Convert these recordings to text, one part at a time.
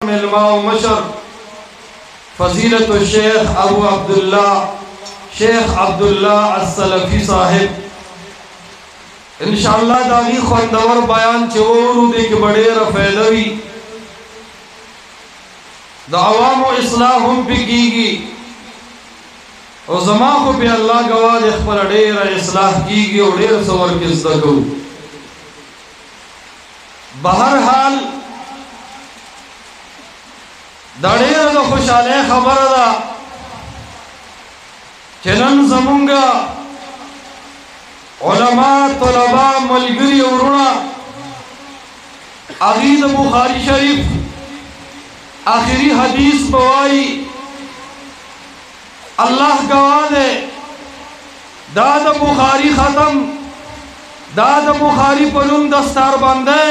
मिलमाओ मशर फजीलत शेख अबू अब्दुल्ला शेख अब्दुल्ला अस्सलफी साहिब इंशाअल्लाह दागी खुंदवर बयान चोरू दे के बड़े रफेदवी दावाम इस्लाहुम बिकीगी और जमा को पे अल्लाह गवाह पर ढेर इस्लाह कीगी और ढेर सवर किस दको बहरहाल दाढ़ेर द खुशाले खबर दा चलन जमुंगा उलमा तलबा मलगरी उरुणा अगीद बुखारी शरीफ आखिरी हदीस बवाई अल्लाह गवाह दे दाद बुखारी खत्म दाद बुखारी पनुम दस्तार बंदे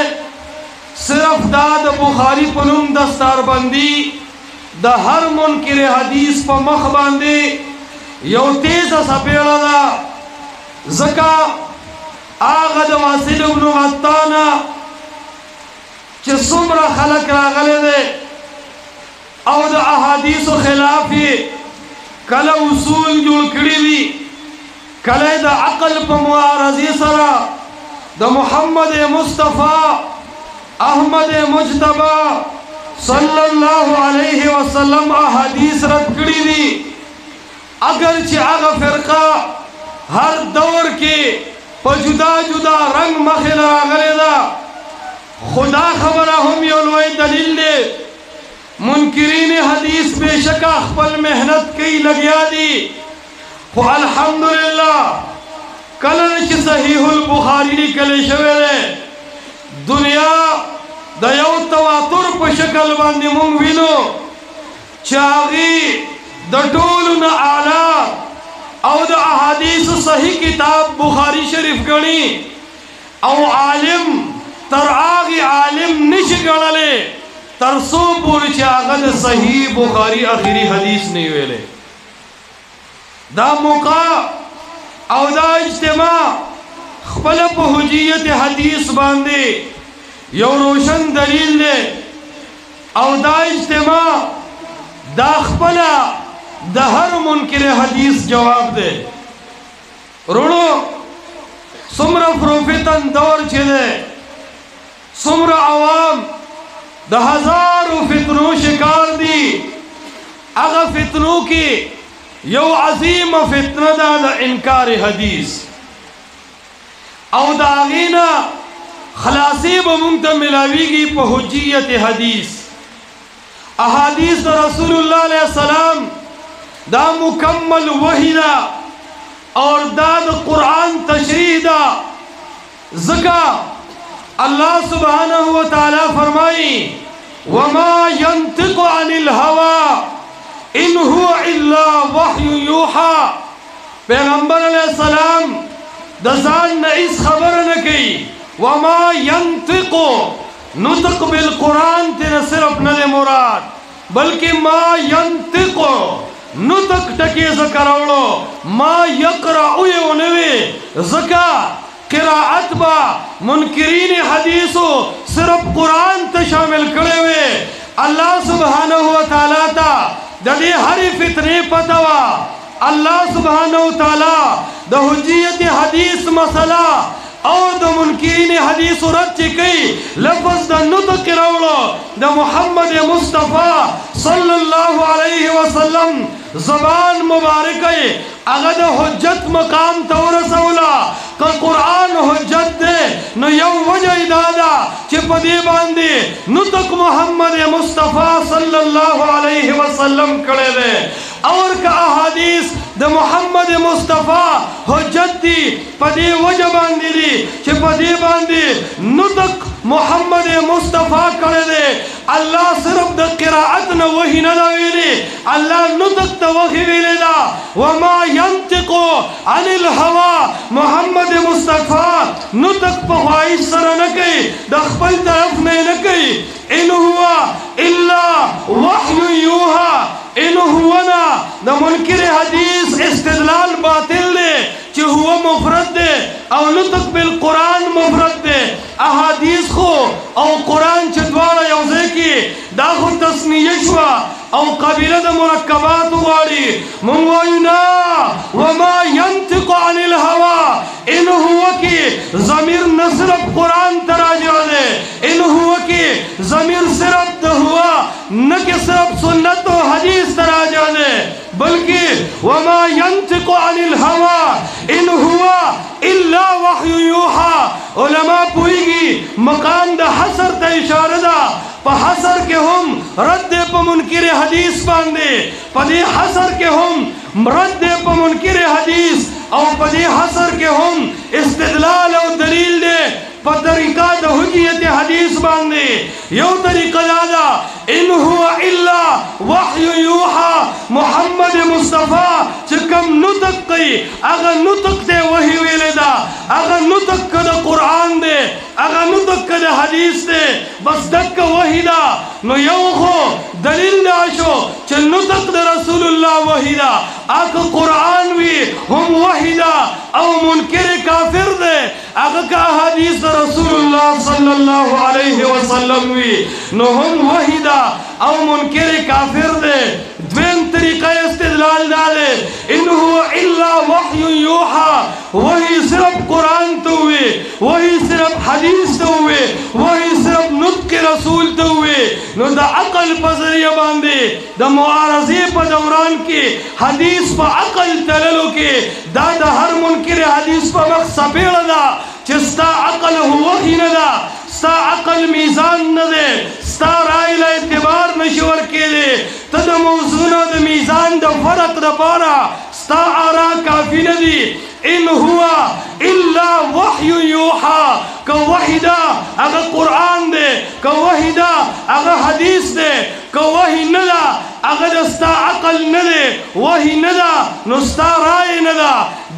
सिर्फ दाद बुखारी पनुम दस्तार बंदी द हर मुनकिर हदीस पर मख बांधे यो तेज सपेड़ा दा ज़का आगद वासिल इब्न अत्ताना चे सुमरा खलक रागले दे और द अहादीस खिलाफी कल उसूल जुड़ कड़ी दी कले द अकल पर मुआरजी सरा द मुहम्मद मुस्तफ़ा अहमद मुज्तबा सल्लल्लाहु अलैहि वसल्लम अहादीस रद कड़ी दी अगरचे आगा फिरका हर दौर के जुदा जुदा रंग मखिला गलेदा खुदा खबरा हम योलोए दलील दे मुनकिरीन हदीस बेशक अखपल मेहनत कई लगिया दी अल्हम्दुलिल्लाह कलन च सहीहुल बुखारी निकले शवेरे दुनिया दयो तवातुर पर शक्ल बांधी मुंग विनो चागी द टोल न आला और द अहादीस सही किताब बुखारी शरीफ गणी और आलिम तर आगे आलिम निश गणले तरसो पुर चागद सही बुखारी आखिरी हदीस नहीं वेले दा मौका और दा इज्तिमा खपल हुज्जियत हदीस बांधे यो रोशन दलील दे और दा इज्तिमा दा खपला दहर मुनकिर हदीस जवाब दे रुणो सुमरा प्रोफितन दौर छे सुमरा आवाम द हजारों फितनों शिकार दी अगर फितनों की यो अजीम फितना दा इनकार हदीस और दागीना खलासी बमुंत मिलावीगी पहुजियत हदीस अहादीस रसूलुल्लाह अलैहि सलाम दा मुकम्मल वहीदा और दाद कुरान तशरीह दा ज़का अल्लाह सुब्हानहु व तआला फरमाई वमा यंतिकु अनिल हवा इन हुवा इल्ला वह्यु यूहा पैगंबर अलैहिस्सलाम दजान न इस खबर न की वमा यंतिकु नुतक बिल कुरान तेरा सिर्फ न मुराद बल्कि मा यंतिकु नुतक टके ज़करावलो मा यकरा उये उनवे ज़का किराअत बा मुनकिरीन हदीसो सिर्फ कुरान ते शामिल करे हुए अल्लाह सुब्हानहु व तआला ता दे हरी फितने पतवा अल्लाह सुब्हानहु व तआला द हुज्जियत हदीस मसला और द मुनकिरीन हदीस रद कई लफ्ज़ द नुतक किरावलो द मुहम्मद मुस्तफ़ा सल्लल्लाहु अलैहि वसल्लम ज़बान मुबारक अगद हुज्जत मकाम तौर सौला का कुरान हुज्जत दे न यौ वजह दादा चिपदे बांधे नुतक मोहम्मद मुस्तफ़ा सल्लल्लाहु अलैहि वसल्लम करे दे और का अहादीस द मोहम्मद मुस्तफ़ा हुज्जत दी पदे वजह बांधी दी चिपदे बांधे नुतक मोहम्मद मुस्तफ़ा करे दे अल्लाह सिर्फ द किराअत न वही न वेले अल्लाह नुतक त वही वेले दा वमा यंतिकु अनिल हवा मोहम्मद मुस्तफ़ा नुतक पख्वाइश सर न कई द खपल तरफ में न कई इन हुआ इल्ला वह्यु यूहा इन हुआ ना द मुनकिर हदीस इस्तिदलाल बातिल दे च हुआ मुफरद दे और नुतक बिल कुरान मुफरद दे अहादीस को और कुरान च द्वारा यौजे की دا خو تسنیه شوا او قبیله د مرکبات غواړي مونږ وایو نه وما ينطق عن الهوى ان هو کی ضمیر نه صرف قرآن ته راجع دی ان هو کی ضمیر صرف د هوا نه کې صرف سنت او حدیث ته راجع دی بلکہ وما ينطق عن الهوى ان هو الا وحي يوحى علماء پوئیگی مقام دا حسر تا اشارہ دا پا حسر کے ہم رد پا منکر حدیث باندے پا دی حسر کے ہم رد پا منکر حدیث او پا دی حسر کے ہم استدلال او دلیل دے پا طریقہ دا حجیت حدیث باندے یو طریقہ دادا ان هو الا وحی یوحا محمد مصطفیٰ چکم نطق قی اگا نطق دے وحی ویلے دا اگا نطق کدا قرآن دے اگا نطق کدا حدیث دے بس دک وحی دا نو یو خو دلیل دا شو چل نطق دا رسول اللہ وحی دا اگا قرآن وی ہم وحی دا او منکر کافر دے اگا کا حدیث دا رسول اللہ صلی اللہ علیہ وسلم وی نو ہم وحی دا او منکر کافر دے دویم طریقہ استدلال دالے ان هو الا وحی یوحا وہی صرف قرآن تو ہوئے وہی صرف حدیث تو ہوئے وہی صرف نطق رسول تو ہوئے نو دا عقل پا ذریعہ باندے دا معارضی پا دوران کے حدیث پا عقل تللو کے دا ہر منکر حدیث پا مقصد پیڑ دا چستا عقل وحی ندا ستا عقل میزان ندے ستا رائے لا اعتبار نشور کے دے تد موزونہ دا میزان دا فرق دا پارا ستا آرا کافی ندی ان ہوا الا وحی یوحا کہ وحیدہ اگر قرآن دے کہ وحیدہ اگر حدیث دے کہ وحی ندا اگر استا عقل ندے وحی ندا نستا رائے ندا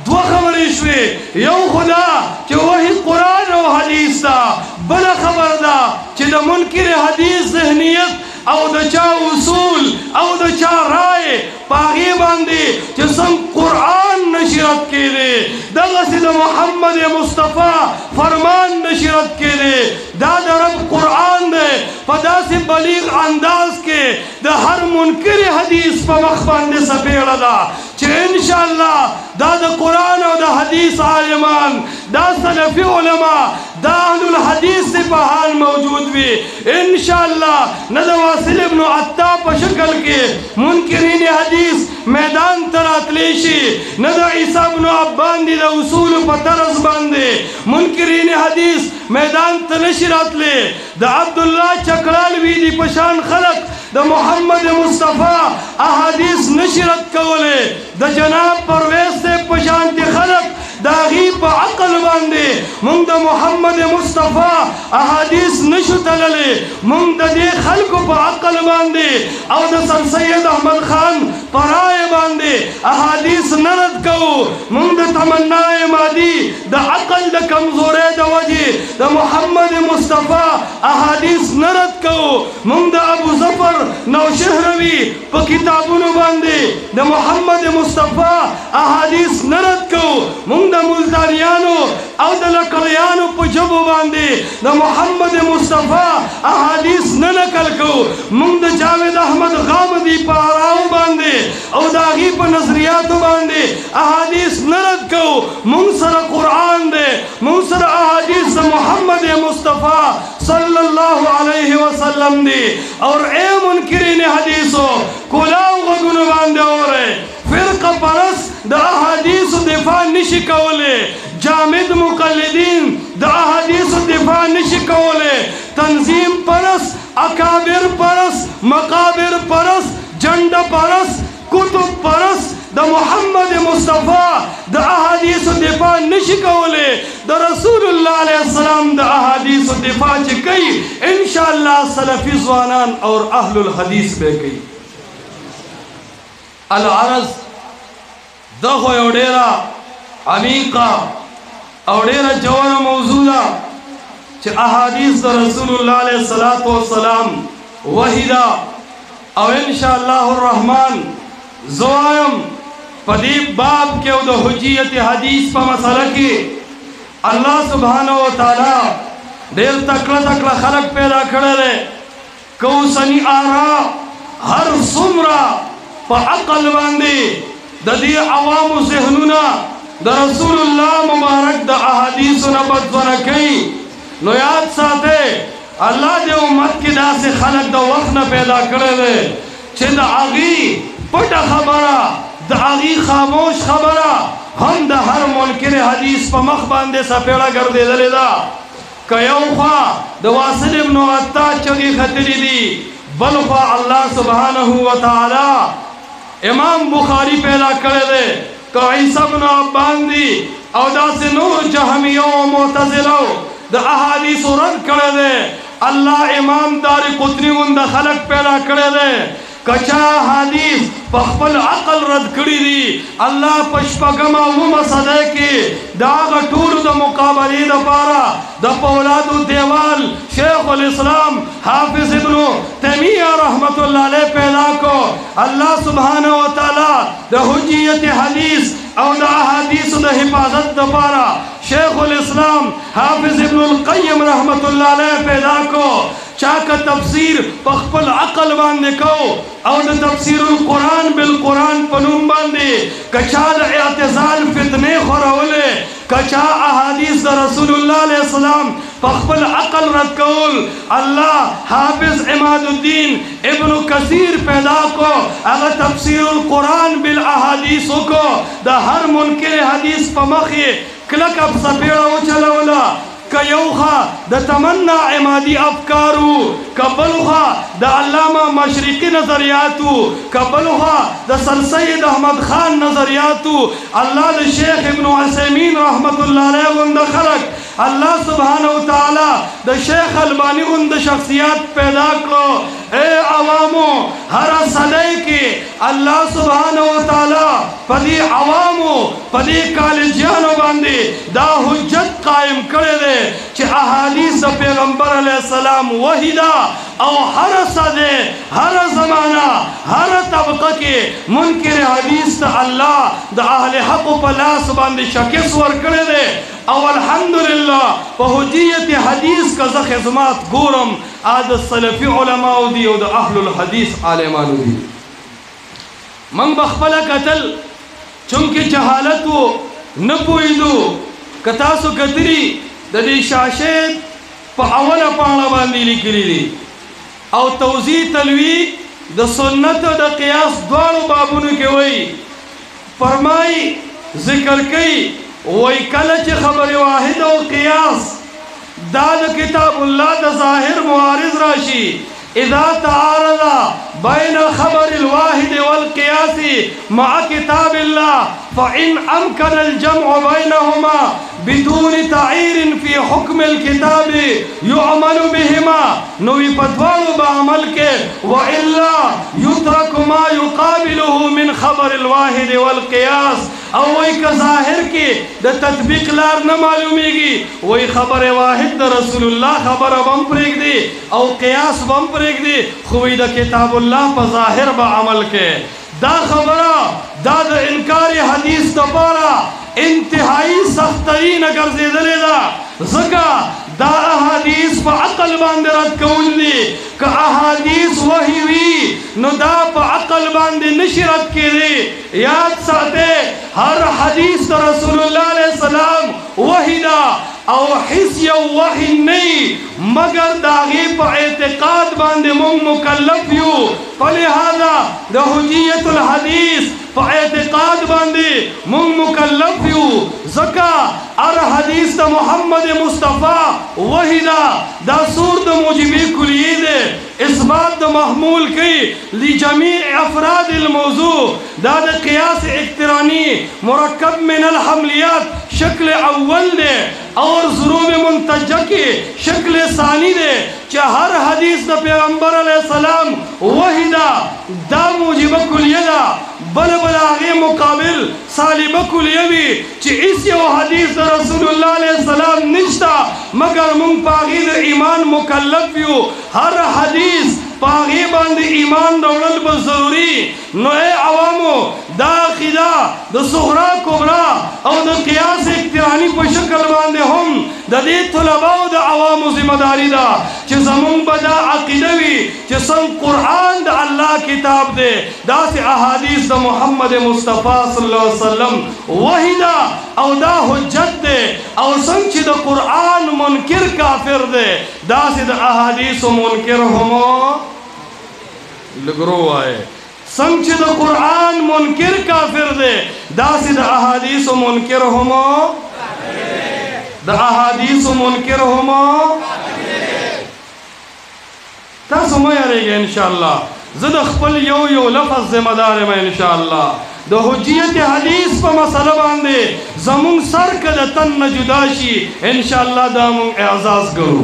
دو خبری شوی یو خدا کہ وحی قرآن و حدیث دا بلا خبر دا کہ دا منکر حدیث ذہنیت او دا چا اصول او دا چا رائے پاگی باندی جسم قرآن نشرت کے دے دا غسی دا محمد مصطفیٰ فرمان نشرت کے دے دا رب قرآن دے پدا سے بلیغ انداز کے دا ہر منکر حدیث پا مخباندے سپیڑ دا چھے انشاءاللہ دا قرآن و دا حدیث عالمان دا سلفی علماء دا اہل الحدیث سے پا حال موجود بھی انشاءاللہ ندہ واصل ابن عطا پا شکل کے منکرین حدیث میدان ترات لیشی ندہ عیسیٰ ابن عبان دی دا اصول پا طرز باندے منکرین حدیث میدان تنشرات لے دا عبداللہ چکرال بھی دی پشان خلق دا محمد مصطفیٰ احادیث نشرت کولے دا جناب پرویز سے پشان تی خلق دا غیب عقل باندے منگ دا محمد مصطفیٰ احادیث نشو تللے منگ دا دے خلق پا عقل باندے او دا سر سید احمد خان پرائے باندے احادیث نرد کو منگ دا تمنائے مادی دا عقل دا کمزورے دا وجہ دا محمد مصطفیٰ احادیث نرد کو منگ دا ابو ظفر نو شہروی پا کتابونو باندے دا محمد مصطفیٰ احادیث نرد کو منگ دا ملتانیانو او دا لکڑیانو پا جبو باندے دا محمد مصطفیٰ احادیث ننکل کو منگ دا جاوید احمد غامدی پا آراؤ باندے او دا غی پا نظریاتو باندے احادیث نرد کو منگ سر قرآن دے منگ سر احادیث دا محمد مصطفیٰ صلی اللہ علیہ وسلم دے اور اے منکرین حدیثو کلاو غدن باندے ہو رہے فرقہ پرس دا احادیث دفاع نشی کولے جامد مقلدین دا احادیث دفاع نشی کولے تنظیم پرس اکابر پرس مقابر پرس جنڈ پرس کتب پرس دا محمد مصطفیٰ دا احادیث دفاع نشی کولے دا رسول اللہ علیہ السلام دا احادیث دفاع چکی انشاءاللہ سلفی زوانان اور اہل الحدیث بے گئی العرض دخو اوڑیرا عمیقہ اوڑیرا جوان موضوعہ چھ احادیث دا رسول اللہ علیہ السلام وحیدہ او انشاءاللہ الرحمن زوائم پدیب باب کے او دا حجیت حدیث پا مسئلہ کی اللہ سبحانہ وتعالی دیر تکلا خلق پیدا کھڑے رہے کوسنی آرا هر سمرا پا عقل باندے دا دی عوام ذہنونا دا رسول اللہ مبارک دا احادیث نبت ونکی نو یاد ساتے اللہ دے امت کی دا سے خلق دا وقت پیدا کرے دے چھے دا آغی پٹا خبرہ دا آغی خاموش خبرہ ہم دا ہر منکر حدیث پا مخ باندے سا پیڑا کردے دلے دا کہ یو خواہ دا واصل ابن عطا چگی خطری دی بل خواہ اللہ سبحانہ وتعالی امام بخاری پیدا کرے دے کہ عیسیٰ بن عبان دی او دا سے نور جہمیوں و معتزلوں دا احادیث رد کرے دے اللہ امام دار قطنی ان دا خلق پیدا کرے دے کچا حدیث پخپل عقل رد کری دی اللہ پشپگم اوم صدے کی داغ ٹور دا مقابلی دا پارا دا پولاد دیوال شیخ الاسلام حافظ ابن تیمیہ رحمت اللہ علیہ پیدا کو اللہ سبحانہ وتعالی دا حجیت حدیث او دا حدیث دا حفاظت دا پارا شیخ الاسلام حافظ ابن القیم رحمت اللہ علیہ پیدا کو چاکا تفسیر پخپل عقل باندے کو او دا تفسیر القرآن بالقرآن پنوم باندے کچا دا اعتزال فتنے خورولے کچا احادیث دا رسول اللہ علیہ السلام پخپل عقل رد کول اللہ حافظ عماد الدین ابن کثیر پیدا کو اگر تفسیر القرآن بالاحادیث کو دا ہر منکر حدیث پمخی کلک اب سپیڑا ہو چلولا کیوخا دا تمنا عمادی افکارو کبلوخا دا علامہ مشرقی نظریاتو کبلوخا دا سلسید احمد خان نظریاتو اللہ دا شیخ ابن عثیمین رحمت اللہ علیہ وند خلق اللہ سبحانہ وتعالی دا شیخ البانی وند شخصیات پیدا کرو اے عوامو ہر صدی کی اللہ سبحانہ وتعالی پدی عوامو پدی کالجیانو باندی دا حجت قائم کرے دے چھ احادیث پیغمبر علیہ السلام وحیدہ او ہر صدے ہر زمانہ ہر طبقہ کے منکر حدیث تا اللہ دا اہل حق و پلاس باندی شکس ور کرے دے او الحمدللہ پا حجیت حدیث کا زخزمات گورم آد السلفی علماء دی او دا اہل الحدیث عالمان دی من بخبلا قتل چونکہ جہالتو نپویدو کتاسو کتری دا دی شاشید پا اولا پانا باندی لکلی دی او توضیح تلوی دا سنت دا قیاس دوارو بابونو کے وئی فرمائی ذکر کئی وی کلچ خبر واحد و قیاس دا کتاب اللہ دا ظاہر معارض راشی اذا تعارض بین خبر الواحد والقیاس مع کتاب اللہ فإن أمكن الجمع بينهما بدون تعير في حكم الكتاب يعمل بهما نوی پتوالو بعمل کے وإلا يترك ما يقابله من خبر الواحد والقياس او وی کا ظاہر کی دا تطبیق لار نہ معلومی گی وی خبر واحد دا رسول اللہ خبر بم پریگ دی او قیاس بم پریگ دی خوی دا کتاب اللہ پا ظاہر با عمل کے دا خبرہ دا دا انکار حدیث دا پارا انتہائی سخترین اگر زیدلے دا زکا دا احادیث پا عقل باندے رد کون لی کہ احادیث وحی وی نو دا پا عقل باندے نشرت کی دی یاد ساتے ہر حدیث دا رسول اللہ علیہ السلام وحی دا او حس یو وحی نہیں مگر داغی پا اعتقاد باندے من مکلف یو فلہذا دا حجیت الحدیث پا اعتقاد باندے من مکلف یو زکا ار حدیث دا محمد مصطفیٰ وحی دا سور دا موجبی کلیے دے اس بات دا محمول کی لجمیع افراد الموضوع دا قیاس اقترانی مرکب من الحملیات شکل اول دے اور ضروب منتجہ کی شکل ثانی دے چاہ ہر حدیث دا پیغمبر علیہ السلام وحی دا موجب کلیہ دا بل آغی مقابل سالب کلیہ بھی چاہ اس یو حدیث دا رسول اللہ علیہ السلام نشتا مگر من پاغی دا ایمان مکلف یو ہر حدیث پاغی باند ایمان دوڑل ضروري نو اے عوامو دا عقیدہ دا صغرا کبرا او دا قیاس اقترانی پا شکل باندے ہم دا دی طلباء دا عوامو ذمہ داری دا چھ زمون بدا عقیدوی چھ سن قرآن دا اللہ کتاب دے دا سے احادیث دا محمد مصطفیٰ صلی اللہ علیہ وسلم وحی دا او دا حجت دے او سن چھ دا قرآن منکر کافر دے دا سے دا احادیث منکر ہمو لگرو آئے سنچ دا قرآن منکر کافر دے دا سی دا احادیث منکر ہمو دا احادیث منکر ہمو تا سمجھ رہے گا انشاءاللہ زد اخپل یو لفظ ذمہ دار میں انشاءاللہ دا حجیت حدیث پا مسئلہ باندے زمون سر کد تن جداشی انشاءاللہ دا من اعزاز کرو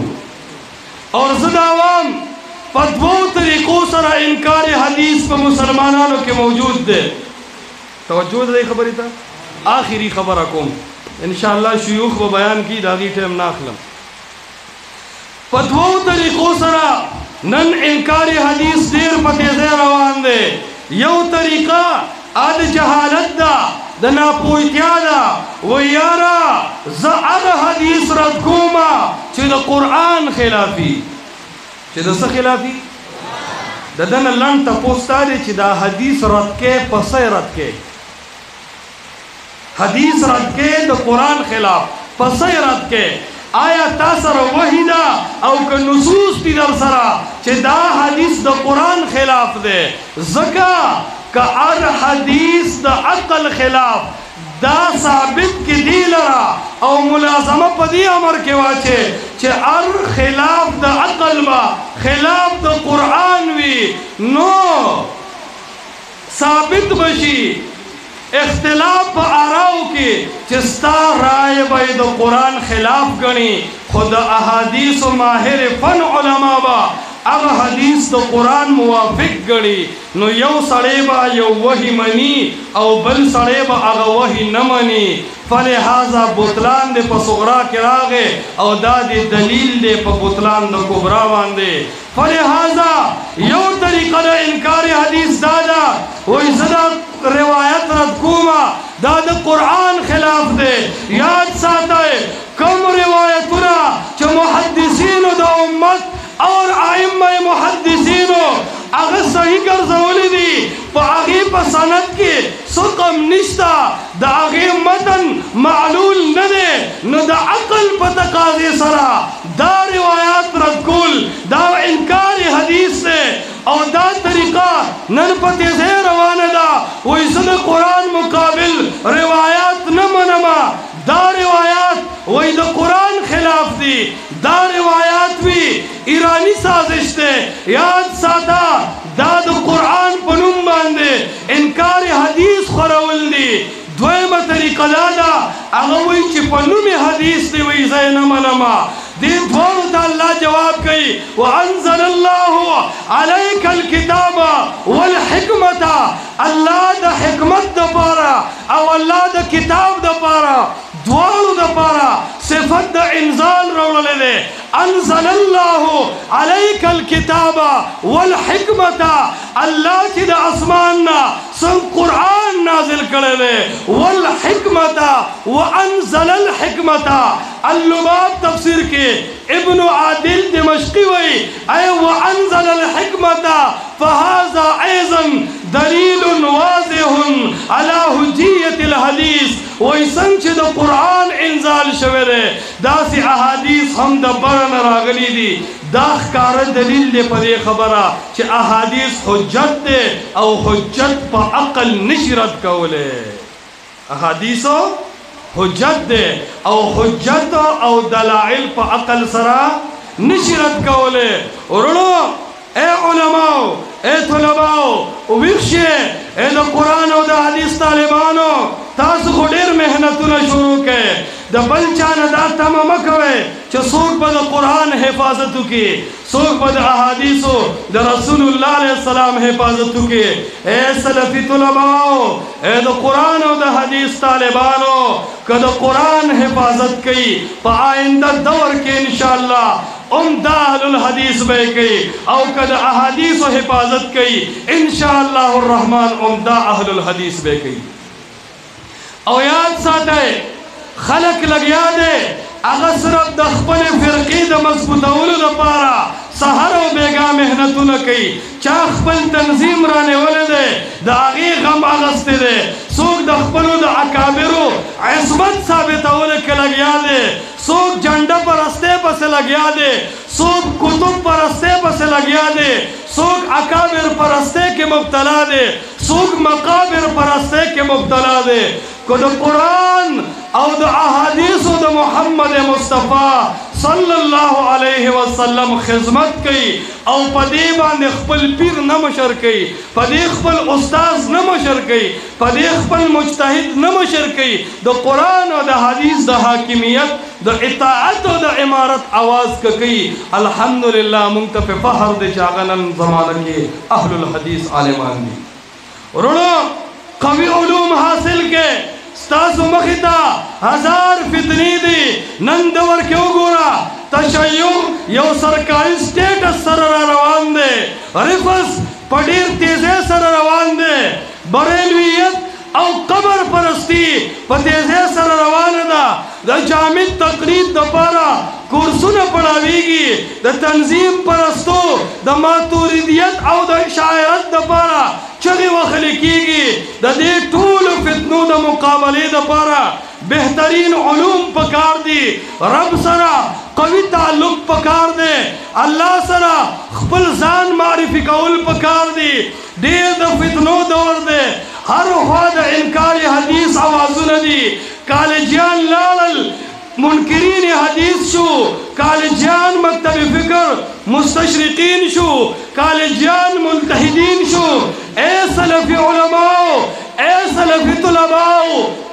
اور زد عوام پدوو طریقوں سر انکار حدیث پا مسلمانانوں کے موجود دے توجہ دے خبری تا آخری خبر اکوم انشاءاللہ شیوخ و بیان کی داغی ٹیم ناخلم پدوو طریقوں سر نن انکار حدیث دیر پتے زیر روان دے یو طریقہ آد جہالت دا دنا پویتیا دا ویارا زعر حدیث رد کوما چھ دا قرآن خلافی چھ دا سا خلافی دا دن لن تا پوستا دے چھ دا حدیث رد کے پسے رد کے حدیث رد کے دا قرآن خلاف پسے رد کے آیا تاثر وحی دا او که نصوص تی در سرا چھ دا حدیث دا قرآن خلاف دے زکا کہ ار حدیث دا عقل خلاف دا ثابت کی دی لرا او ملازمہ پا دی امر کے واچے چھ ار خلاف دا عقل با خلاف دا قرآن وی نو ثابت بشی اختلاف پا آراؤ کی چستا رائے بائی دا قرآن خلاف گنی خود احادیث و ماہر فن علماء با اگا حدیث دا قرآن موافق گڑی نو یو سڑے با یو وحی منی او بل سڑے با اگا وحی نمانی فلہذا بطلان دے پا صغرا کراغے او دا دے دلیل دے پا بطلان دا کبرا واندے فلہذا یو طریقہ دا انکار حدیث دادا وہی زدہ روایت رد کوما دا دا قرآن خلاف دے یاد ساتا ہے کم روایتنا چا محدثین دا امت اور آئمہ محدثینو اگر صحیح کر زولی دی پا آگی پا سند کی سقم نشتا دا آگی متن معلول ندے نو دا عقل پا تقاضی سرا دا روایات رکول دا انکار حدیث سے اور دا طریقہ نن پا تیزے روانہ دا وہی صد قرآن مقابل روایات نمنما دا روایات وہی دا قرآن خلاف دی دا روایات بھی ایرانی سازش دے یاد ساتا دا دا قرآن پنم باندے انکار حدیث خورول دی دویمہ طریقہ دادا اگوی چی پنم حدیث دی وی زینم علماء دی دوارو تا اللہ جواب کئی وَأَنزَلَ اللَّهُ عَلَيْكَ الْكِتَابَ وَالْحِكْمَةَ اللہ دا حکمت دا پارا او اللہ دا کتاب دا پارا دوارو دا پارا صفت دا انزال روڑ لے دے انزل اللہ علیک الکتاب والحکمت اللہ کی دا اسماننا سن قرآن نازل کرے دے والحکمت وانزل الحکمت اللباب تفسیر کے ابن عادل دمشقی وی اے وانزل الحکمت فہذا ایزن دلیل واضح علی حجیت الحدیث ویسن چھ دا قرآن انزال شوئے دا سی احادیث ہم دا برن راغلی دی دا خکار دلیل دے پر یہ خبرہ چھ احادیث حجت دے او حجت پا عقل نشرت کولے احادیثو حجت دے او حجت او دلائل پا عقل سرا نشرت کولے ارنو اے علماء اے طلباء ویخشے اے دا قرآن و دا حدیث طالبانو تاسو خودیر محنتونا شروع کے دا بلچانا دا تمامکوے چا سوک با دا قرآن حفاظتو کی سوک با دا احادیثو دا رسول اللہ علیہ السلام حفاظتو کی اے سلفی طلباؤ اے دا قرآن و دا حدیث طالبانو کہ دا قرآن حفاظت کی پا آئندہ دور کے انشاءاللہ دا اهل الحدیث بے کئی او کد احادیث و حفاظت کئی انشاءاللہ الرحمن دا اہل الحدیث بے کئی او یاد ساتے خلق لگیا دے اگر صرف دا خپل فرقی دا مضبوطولو دا پارا سحر و بیگا محنتو نکی چا خپل تنظیم رانے والے دے دا آغی غم آغستے دے سوک دا خپلو دا اکابرو عصمت ثابتولے کے لگیا دے سوک جنڈا پرستے پسے لگیا دے سوک کتب پرستے پسے لگیا دے سوک اکابر پرستے کے مبتلا دے سوک مقابر پرستے کے مبتلا دے کو دا قرآن او دا احادیث دا محمد مصطفیٰ صلی اللہ علیہ وسلم خدمت کی او پدی باندې خپل پیر نمشر کی پدی خپل استاذ نمشر کی پدی خپل مجتہد نمشر کی دا قرآن و دا حدیث دا حاکمیت دا اطاعت و دا امارت آواز کی الحمدللہ منتف فخر دے چاغنن زمانہ کی اہل الحدیث عالمان دی رونو قوی علوم حاصل کے ستاسو مخیطا ہزار فتنی دی نندور کیوں گورا تشیع یو سرکاری سٹیٹس سر روان دے رفس پڑیر تیزے سر روان دے بریلویت او قبر پرستی پتیزے سر روان دا جامد تقلید دا پارا کورسون پڑھاویگی دا تنظیم پرستو دا ماتوریدیت او دا شاعرت دا پارا چگی وخلقی گی دا دے طول فتنو دا مقابلی دا پارا بہترین علوم پکار دی رب سرا قوی تعلق پکار دے اللہ سرا خپل زان معرفی قول پکار دی دیر دا فتنو دور دے ہر خواہ دا انکاری حدیث آوازو ندی کالجیان لالل منکرین حدیث شو کالجیان مکتب فکر مستشرقین شو کالجیان ملتحدین شو اے سلفی علماء اے سلفی طلباء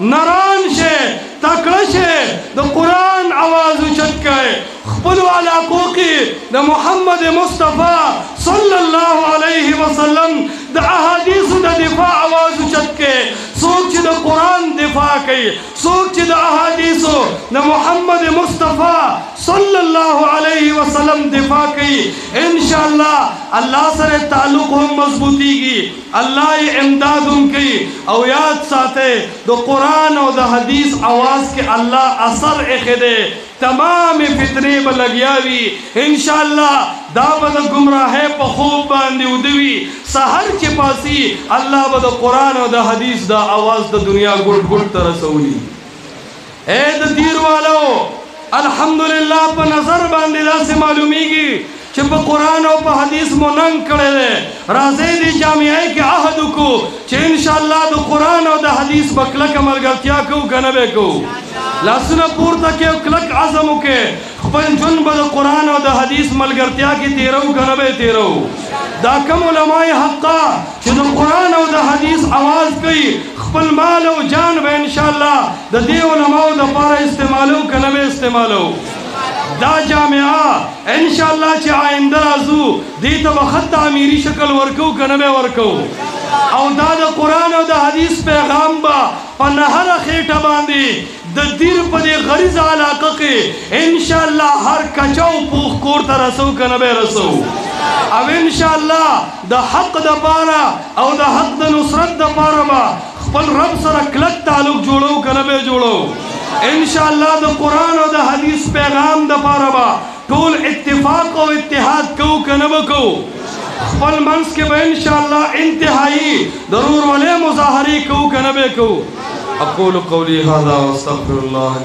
نران شے تکڑ شے دا قرآن آواز اچھت کے خپلو علاقوں کی دا محمد مصطفیٰ صلی اللہ علیہ وسلم دا احادیث دا دفاع آواز اچھت کے سوک چی دا قرآن دفاع کی سوک چی دا احادیث دا محمد مصطفیٰ صلی اللہ علیہ وسلم دفاع کی انشاءاللہ اللہ سر تعلق ہم مضبوطی گی اللہ امداد ہم کی او یاد ساتے دا قرآن و دا حدیث آواز کے اللہ اثر اخدے تمام فتنے بلگیاوی انشاءاللہ دا بدا گمراہ پا خوب باندی ادوی سہر کے پاسی اللہ بدا قرآن و دا حدیث دا آواز دا دنیا گھٹ گھٹ ترسولی اے دا دیر والو الحمدللہ پا نظر باندی دا سے معلومی گی چھ پا قرآن و پا حدیث مننگ کرے دے رازے دی جامعہ کے عہد کو چھ انشاءاللہ دا قرآن و دا حدیث بکلک عمل گلتیا کو کنبے کو لاسنا پورتا کے کلک عظمو کے خپل جنب دا قرآن و دا حدیث ملگرتیا کی تیرو کنبے تیرو دا کم علماء حقا چھ دا قرآن و دا حدیث آواز کئی خپل مال و جان بے انشاءاللہ دا دی علماء دا پارا استعمالو کنبے استعمالو دا جامعہ انشاءاللہ چھ آئندر آزو دیتا بخط تعمیری شکل ورکو کنبے ورکو او دا دا قرآن و دا حدیث پیغام با پا نہر خیٹا باندی دا دیر پا دے غریز علاقہ کے انشاءاللہ ہر کچاو پوخ کورتا رسو کنبے رسو اب انشاءاللہ دا حق دا پارا او دا حق دا نصرت دا پارا با خپل رب سر کلک تعلق جوڑو کنبے جوڑو انشاءاللہ دا قرآن و دا حدیث پیغام دا پارا با طول اتفاق و اتحاد کو کنبے کو خپل منس کے با انشاءاللہ انتہائی ضرور والے مظاہری کو کنبے کو اقول قولی هذا واستغفر الله